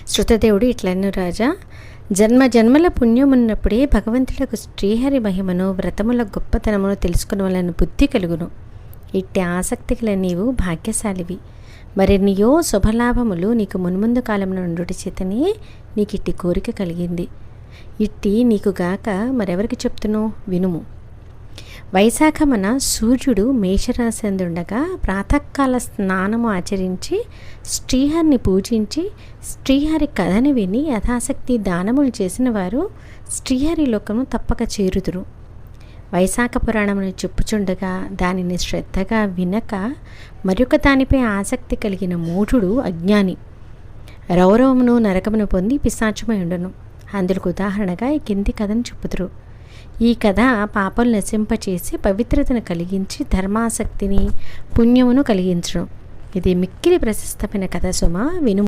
శృతదేవుడు ఇట్లన్ను రాజా, జన్మ జన్మల పుణ్యమున్నప్పుడే భగవంతులకు శ్రీహరి మహిమను వ్రతముల గొప్పతనమును తెలుసుకున్న వలన బుద్ధి కలుగును. ఇట్టి ఆసక్తి గల నీవు భాగ్యశాలివి. మరెన్నియో శుభలాభములు నీకు మున్ముందు కాలంలో నుండి చేతనే నీకు ఇట్టి కోరిక కలిగింది. ఇట్టి నీకు గాక మరెవరికి చెప్తునో వినుము. వైశాఖమున సూర్యుడు మేషరాశిందుండగా ప్రాతకాల స్నానము ఆచరించి శ్రీహరిని పూజించి శ్రీహరి కథను విని యథాశక్తి దానములు చేసిన వారు శ్రీహరి లోకము తప్పక చేరుదురు. వైశాఖ పురాణమును చెప్పుచుండగా దానిని శ్రద్ధగా వినక మరొక దానిపై ఆసక్తి కలిగిన మూఢుడు అజ్ఞాని. రౌరవమును నరకమును పొంది పిశాచమై ఉండును. అందుకు ఉదాహరణగా ఈ కింది కథను చెప్పుదురు. ఈ కథ పాపలు నశింపచేసి పవిత్రతను కలిగించి ధర్మాసక్తిని పుణ్యమును కలిగించడం. ఇది మిక్కిలి ప్రశస్తమైన కథ సుమ, విను.